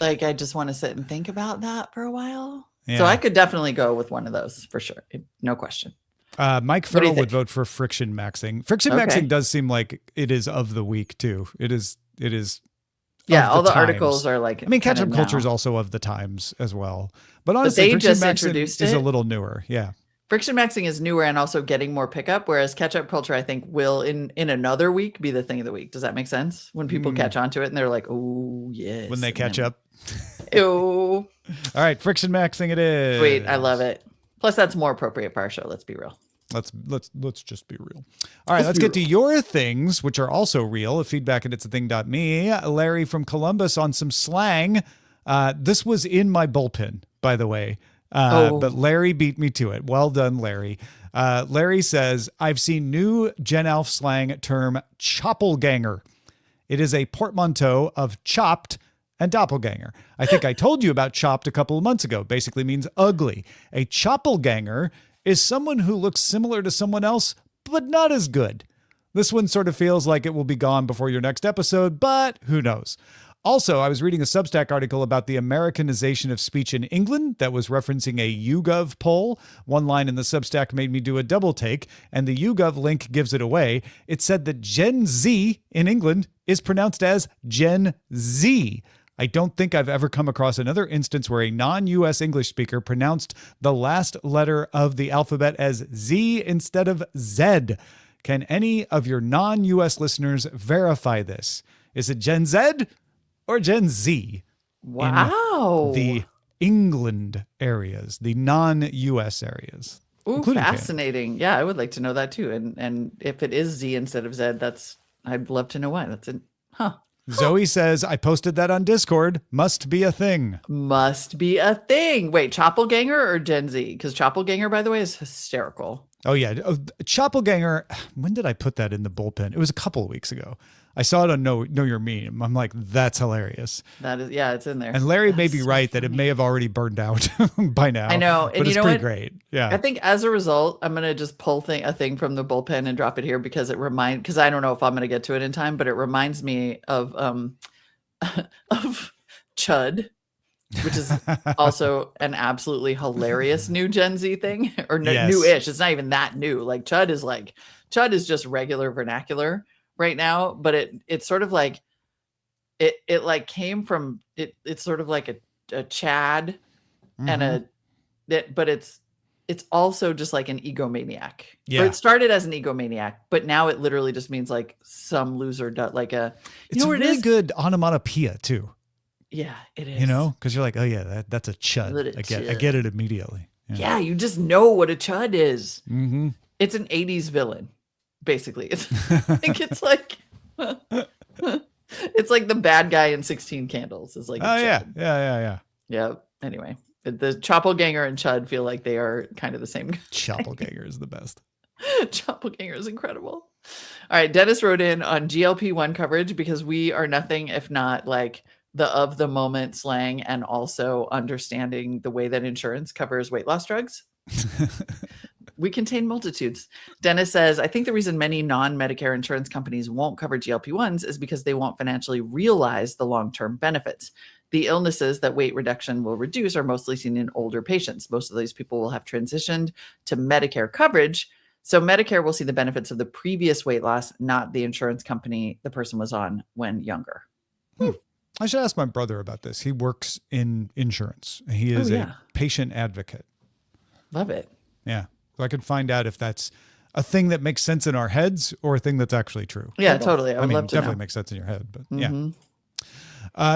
Like, I just want to sit and think about that for a while. Yeah. So I could definitely go with one of those for sure. No question. Mike What do you Farrell would think? vote for friction maxing. Friction Okay. maxing does seem like it is of the week too. It is. Yeah, of all the times. articles are like. I mean, kinda catch-up culture is now. also of the times as well. But honestly, they friction just maxing introduced is a it. little newer. Yeah. Friction maxing is newer and also getting more pickup, whereas catch-up culture, I think, will in another week be the thing of the week. Does that make sense? When people catch on to it and they're like, "Oh yes," When they and catch then- up. Ew. All right, friction maxing it is. Sweet, I love it. Plus, that's more appropriate for our show. Let's be real. Let's just be real. All right, let's get to your things, which are also real. Feedback at it'sathing.me. Larry from Columbus on some slang. This was in my bullpen, by the way. But Larry beat me to it. Well done, Larry. Larry says, I've seen new Gen Alf slang term choppelganger. It is a portmanteau of chopped and doppelganger. I think I told you about chopped a couple of months ago. Basically means ugly. A choppelganger is someone who looks similar to someone else, but not as good. This one sort of feels like it will be gone before your next episode, but who knows? Also, I was reading a Substack article about the Americanization of speech in England that was referencing a YouGov poll. One line in the Substack made me do a double take, and the YouGov link gives it away. It said that Gen Z in England is pronounced as Gen Z. I don't think I've ever come across another instance where a non-US English speaker pronounced the last letter of the alphabet as Z instead of Z. Can any of your non-US listeners verify this? Is it Gen Z or Gen Z? Wow. The England areas, the non-US areas. Ooh, including Canada. fascinating. Yeah, I would like to know that too. And if it is Z instead of Z, I'd love to know why. That's it. Huh. Zoe says, I posted that on Discord. Must be a thing. Must be a thing. Wait, Choppelganger or Gen Z? Because Choppelganger, by the way, is hysterical. Oh, yeah. Choppelganger. When did I put that in the bullpen? It was a couple of weeks ago. I saw it on Know Your Meme. I'm like, that's hilarious. That is, yeah, it's in there. And Larry may That's be so right that it funny. may have already burned out by now. I know, But and you it's know pretty what? great. Yeah. I think as a result, I'm gonna just pull a thing from the bullpen and drop it here because because I don't know if I'm gonna get to it in time, but it reminds me of of Chud, which is also an absolutely hilarious new Gen Z thing, or Yes. new-ish. It's not even that new. Like Chud is just regular vernacular right now, but it's sort of like it like came from it's sort of like a Chad and but it's also just like an egomaniac. Yeah. Or it started as an egomaniac, but now it literally just means like some loser, like a. It's know what really it is? good onomatopoeia too. Yeah, it is. You know, because you're like, oh yeah, that's a chud. Little I chud. get it immediately. Yeah, you just know what a chud is. Mm-hmm. It's an 80s villain, basically. I think it's like it's like the bad guy in 16 Candles is like. Oh a yeah, chud. yeah. Yeah. Anyway, the Choppelganger and Chud feel like they are kind of the same. Choppelganger is the best. Choppelganger is incredible. All right, Dennis wrote in on GLP-1 coverage because we are nothing if not like the of the moment slang and also understanding the way that insurance covers weight loss drugs. We contain multitudes. Dennis says, I think the reason many non-Medicare insurance companies won't cover GLP-1s is because they won't financially realize the long-term benefits. The illnesses that weight reduction will reduce are mostly seen in older patients. Most of these people will have transitioned to Medicare coverage. So Medicare will see the benefits of the previous weight loss, not the insurance company the person was on when younger. I should ask my brother about this. He works in insurance. He is a patient advocate. Love it. Yeah. So I could find out if that's a thing that makes sense in our heads or a thing that's actually true. Yeah, totally. I would love to definitely know. makes sense in your head, but yeah.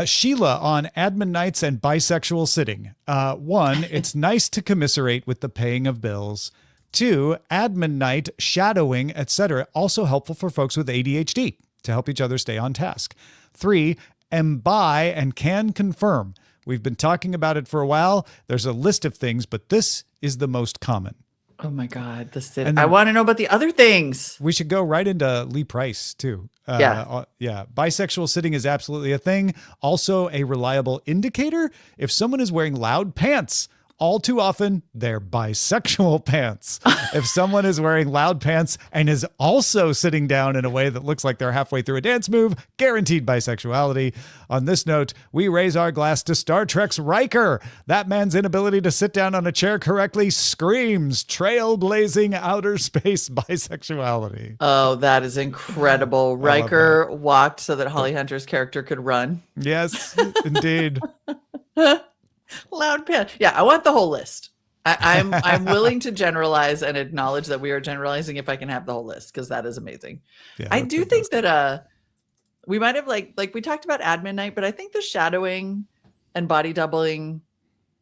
Sheila on admin nights and bisexual sitting. 1, it's nice to commiserate with the paying of bills. 2, admin night, shadowing, etc. Also helpful for folks with ADHD to help each other stay on task. 3, am by and can confirm. We've been talking about it for a while. There's a list of things, but this is the most common. Oh my God. And I want to know about the other things. We should go right into Lee Price too. Yeah. Bisexual sitting is absolutely a thing. Also a reliable indicator. If someone is wearing loud pants, all too often they're bisexual pants. If someone is wearing loud pants and is also sitting down in a way that looks like they're halfway through a dance move, guaranteed bisexuality. On this note, we raise our glass to Star Trek's Riker. That man's inability to sit down on a chair correctly screams trailblazing outer space bisexuality. Oh, that is incredible. Riker walked so that Holly Hunter's character could run. Yes, indeed. Loud pants. Yeah, I want the whole list. I'm willing to generalize and acknowledge that we are generalizing if I can have the whole list, because that is amazing. Yeah, I do think that we might have like we talked about admin night, but I think the shadowing and body doubling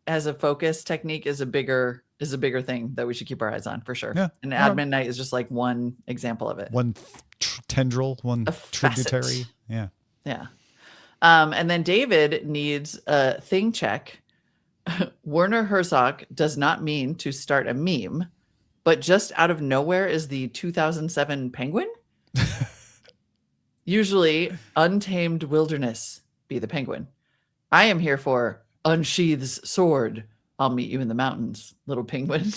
as a focus technique is a bigger thing that we should keep our eyes on for sure. Yeah. And admin night is just like one example of it. One tendril, one tributary. Yeah. Yeah. And then David needs a thing check. Werner Herzog does not mean to start a meme, but just out of nowhere is the 2007 penguin. Usually untamed wilderness be the penguin. I am here for unsheaths sword. I'll meet you in the mountains, little penguin.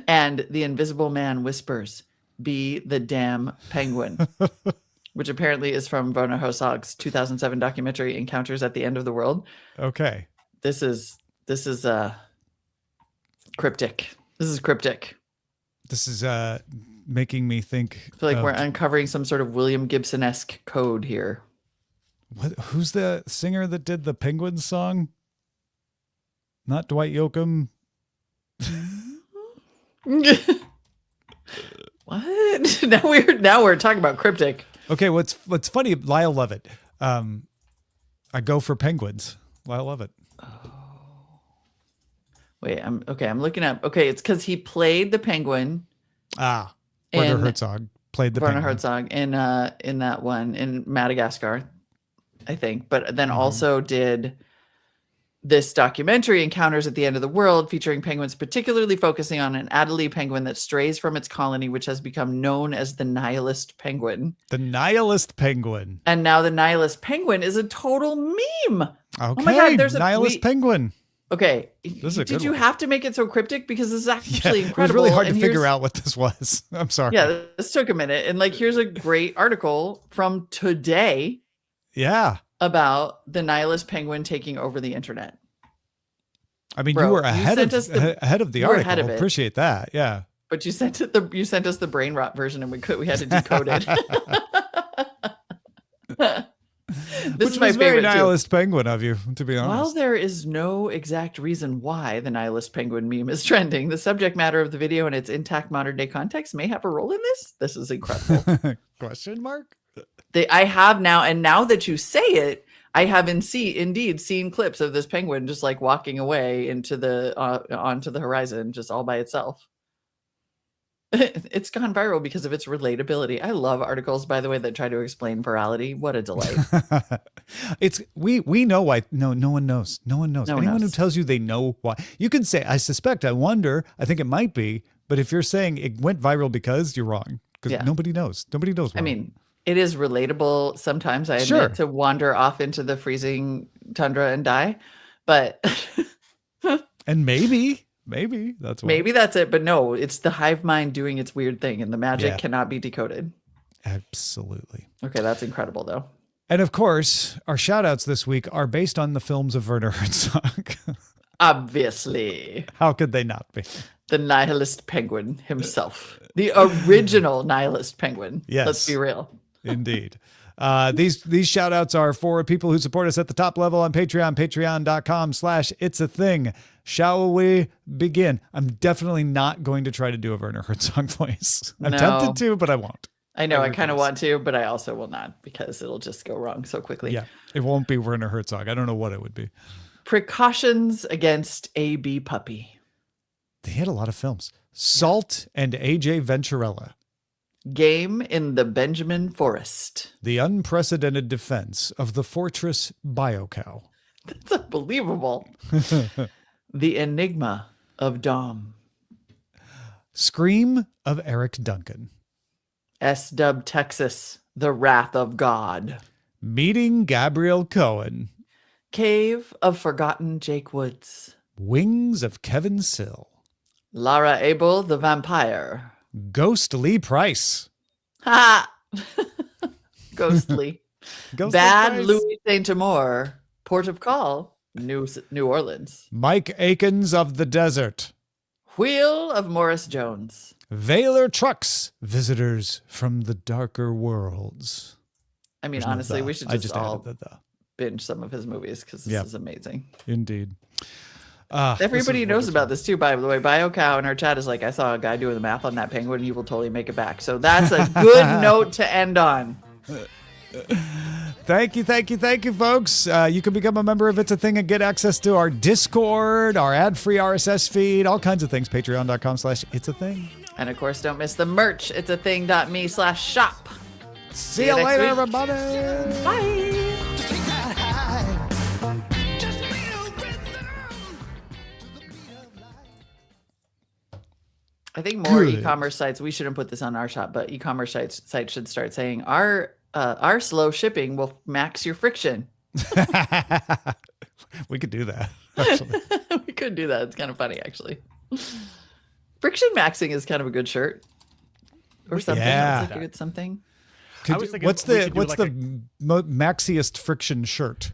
And the invisible man whispers, be the damn penguin. Which apparently is from Werner Herzog's 2007 documentary Encounters at the End of the World. Okay. This is cryptic. This is cryptic. This is making me think. I feel like we're uncovering some sort of William Gibson-esque code here. Who's the singer that did the Penguins song? Not Dwight Yoakam. What? Now we're talking about cryptic. Okay, what's funny, Lyle Lovett. I go for Penguins. Lyle Lovett. Wait, I'm looking up. Okay, it's because he played the penguin. Werner Herzog played the Werner penguin. Herzog in that one in Madagascar, I think. But then also did this documentary, Encounters at the End of the World, featuring penguins, particularly focusing on an Adelie penguin that strays from its colony, which has become known as the nihilist penguin. The nihilist penguin. And now the nihilist penguin is a total meme. Okay, oh my God, there's nihilist penguin. Okay, This is a did good you one. have to make it so cryptic? Because this is actually It was incredible. really hard to And figure here's- out what this was. I'm sorry. Yeah, this took a minute. And like, here's a great article from today Yeah. about the nihilist penguin taking over the internet. I mean, Bro, you were you ahead sent of us the- ahead of the you were article. ahead of it. Appreciate that. Yeah. But you sent us the brain rot version, and we had to decode it. This Which is my was very favorite too. nihilist penguin of you, to be honest. While there is no exact reason why the nihilist penguin meme is trending, the subject matter of the video and its intact modern day context may have a role in this. This is incredible. Question mark? I have now, and now that you say it, I have indeed seen clips of this penguin just like walking away into the onto the horizon, just all by itself. It's gone viral because of its relatability. I love articles, by the way, that try to explain virality. What a delight. It's we know why. No one knows. No one knows. No one Anyone who knows. tells you they know why. You can say, I suspect, I wonder, I think it might be. But if you're saying it went viral because, you're wrong. Because Yeah. nobody knows. Nobody knows why. I mean, it is relatable sometimes, I admit, Sure. to wander off into the freezing tundra and die. But and maybe that's why. maybe that's it. But no, it's the hive mind doing its weird thing, and the magic Yeah. cannot be decoded. Absolutely. Okay, that's incredible, though. And of course, our shout outs this week are based on the films of Werner Herzog. Obviously. How could they not be? The nihilist penguin himself. The original nihilist penguin. Yes. Let's be real. Indeed. These shout outs are for people who support us at the top level on Patreon, patreon.com/itsAthing. Shall we begin? I'm definitely not going to try to do a Werner Herzog voice. I'm tempted to, but I won't. I know I kind of want to, but I also will not because it'll just go wrong so quickly. Yeah, it won't be Werner Herzog. I don't know what it would be. Precautions against A.B. Puppy. They had a lot of films. Salt and A.J. Venturella. Game in the Benjamin Forest. The Unprecedented Defense of the Fortress BioCow. That's unbelievable. The Enigma of Dom. Scream of Eric Duncan. S-Dub Texas. The Wrath of God. Meeting Gabriel Cohen. Cave of Forgotten Jake Woods. Wings of Kevin Sill. Lara Abel the Vampire. Ghost Lee Price. Ha! Ghostly. Ghost Bad Lee Price. Louis Saint-Amour. Port of Call. New Orleans. Mike Akins of the Desert. Wheel of Morris Jones. Vailer Trucks. Visitors from the Darker Worlds. I mean, There's no honestly, the. we should I just added all the. binge some of his movies because this Yeah. is amazing. Indeed. Everybody knows about this too, by the way. BioCow in our chat is like, I saw a guy doing the math on that penguin. He will totally make it back. So that's a good note to end on. Thank you, folks. You can become a member of It's a Thing and get access to our Discord, our ad-free RSS feed, all kinds of things. Patreon.com/itsAthing. And of course, don't miss the merch. It's a thing.me/shop. See you you next later, week. everybody. Bye. To take that high. Just feel rhythm to the beat of life. I think more Good. e-commerce sites, we shouldn't put this on our shop, but e-commerce sites should start saying our slow shipping will max your friction. We could do that, actually. We could do that. It's kind of funny, actually. Friction maxing is kind of a good shirt. Or something. Yeah. It's like a good something. Could I was you- thinking what's we the should do what's like the maxiest friction shirt?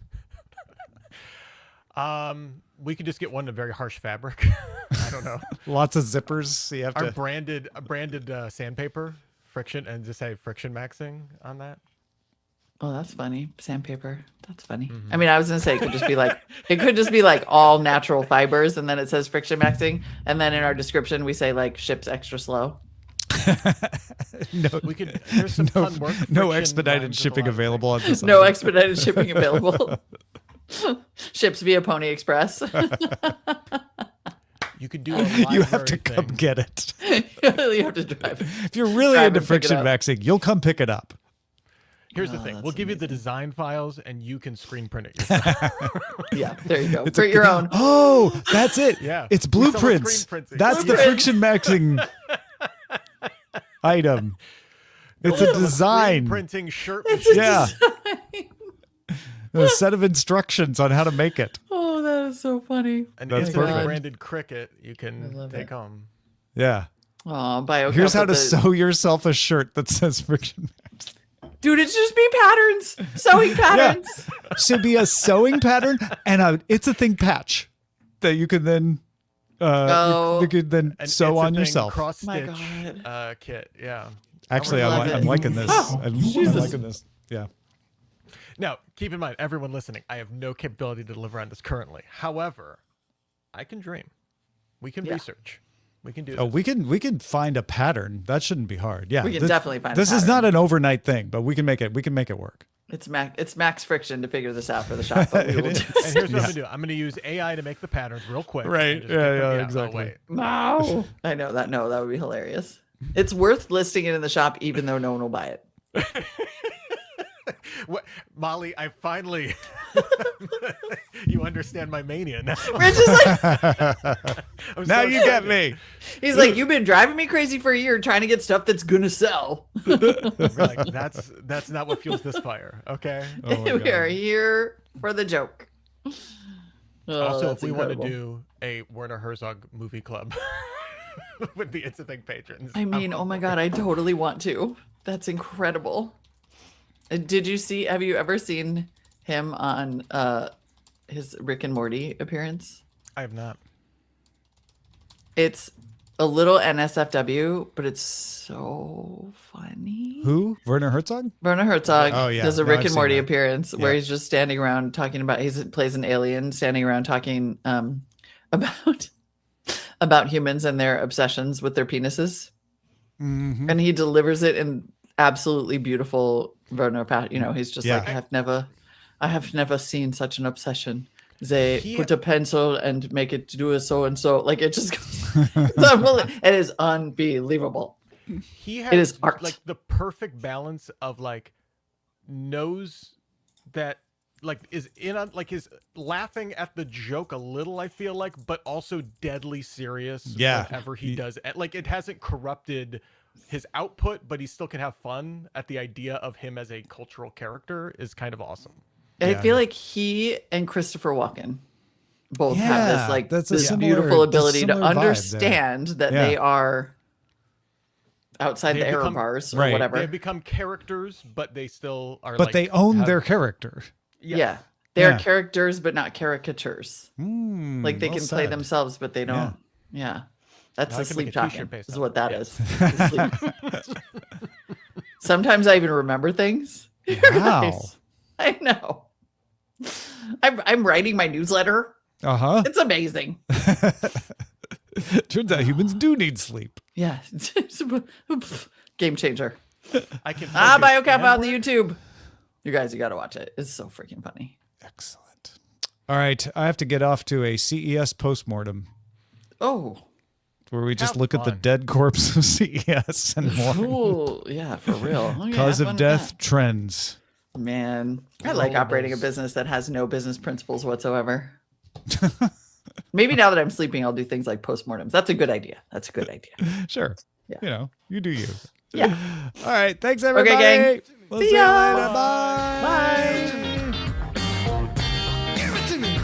We could just get one in very harsh fabric. I don't know. Lots of zippers. So you have Our to. branded sandpaper friction and just say friction maxing on that. Oh, that's funny. Sandpaper. That's funny. I mean, I was gonna say it could just be like all natural fibers, and then it says friction maxing, and then in our description we say like ships extra slow. No, We could. There's some no, fun work. no Friction expedited rhymes with a shipping lot of available on this. No site. expedited shipping available. Ships via Pony Express. You could do. A You have to library come thing. get it. You have to drive. If you're really Drive into and pick it friction up. maxing, you'll come pick it up. Here's the Oh, thing. that's We'll give you the design files, and you can screen print it yourself. Yeah, there you go. It's Print your own. Oh, that's it. Yeah. It's We sell the blueprints. screen printing. That's the Blueprints. friction maxing item. It's a Screen design. printing shirt. It's a machine. Yeah. A set of instructions on how to make it. Oh, that is so funny. An That's instantly perfect. branded Cricut you I can love take it. home. Yeah. Oh, BioCow. Here's how put to the- sew yourself a shirt that says friction maxing. Dude, it's just be patterns. Sewing patterns. Should be a sewing pattern and It's a Thing patch that you can then Oh. you could then An sew It's a on Thing yourself. cross My stitch God. kit. Yeah. Actually, love I'm it. liking this. Oh, I'm Jesus. liking this. Yeah. Now, keep in mind, everyone listening, I have no capability to deliver on this currently. However, I can dream. We can Yeah. research. We can do. Oh, this. we can find a pattern. That shouldn't be hard. Yeah. We can definitely find a This is pattern. not an overnight thing, but we can make it work. It's max friction to figure this out for the shop. But we It will is. do And here's what I'm gonna do. I'm gonna use AI to make the patterns real quick. Right. and just Yeah, get them- yeah, oh, exactly. wait. No. I know that. No, that would be hilarious. It's worth listing it in the shop, even though no one will buy it. What, Molly? I finally. You understand my mania now. Rich is like, I'm Now so you get excited. me. he's like, you've been driving me crazy for a year trying to get stuff that's gonna sell. We're like, that's not what fuels this fire. Okay. Oh my We are God. here for the joke. Oh, Also, that's if we incredible. want to do a Werner Herzog movie club with the It's a Thing patrons, I mean, oh my God, I totally want to. That's incredible. Did you see? Have you ever seen him on his Rick and Morty appearance? I have not. It's a little NSFW, but it's so funny. Who? Werner Herzog? Werner Herzog Oh, yeah. does a No, Rick I've and seen Morty that. appearance where Yeah. he's just standing around talking about he plays an alien standing around talking about humans and their obsessions with their penises. Mhm. And he delivers it in absolutely beautiful Werner he's just Yeah. like I have never seen such an obsession. They He- put a pencil and make it do a so and so. Like it just goes it is unbelievable. He has is art. like the perfect balance of like knows that like is in on like is laughing at the joke a little, I feel like, but also deadly serious Yeah. whenever he does it. Like it hasn't corrupted his output, but he still can have fun at the idea of him as a cultural character is kind of awesome. I Yeah. feel like he and Christopher Walken both have Yeah, this like that's a this similar- beautiful that's a ability to similar vibe there. understand that Yeah. they are outside They the error become- bars or Right. whatever. They have become characters, but they still are But like, they own have- their character. Yeah. They're Yeah. characters, but not caricatures. Mm, Like they well can play said. themselves, but they don't. Yeah. That's Now I the can sleep make a t-shirt talking. based Is on what that. that Yeah. is. The sleep. Sometimes I even remember things. You Wow. guys. I know. I'm writing my newsletter. Uh-huh. It's amazing. Turns out humans do need sleep. Yeah. Game changer. I can Biocap focus on the and YouTube. You guys, you got to watch it. It's so freaking funny. Excellent. All right. I have to get off to a CES postmortem Oh, where we just Have look at the fun. dead corpse of CES and more. cool. Yeah, for real. Oh, yeah, Cause have of fun with death trends. that. Man, I like operating a Rollerballs. business that has no business principles whatsoever. Maybe now that I'm sleeping, I'll do things like postmortems. That's a good idea. That's a good idea. Sure. Yeah. You know, you do you. Yeah. All right. Thanks, everybody. gang. We'll See see you ya. later. Bye. Bye.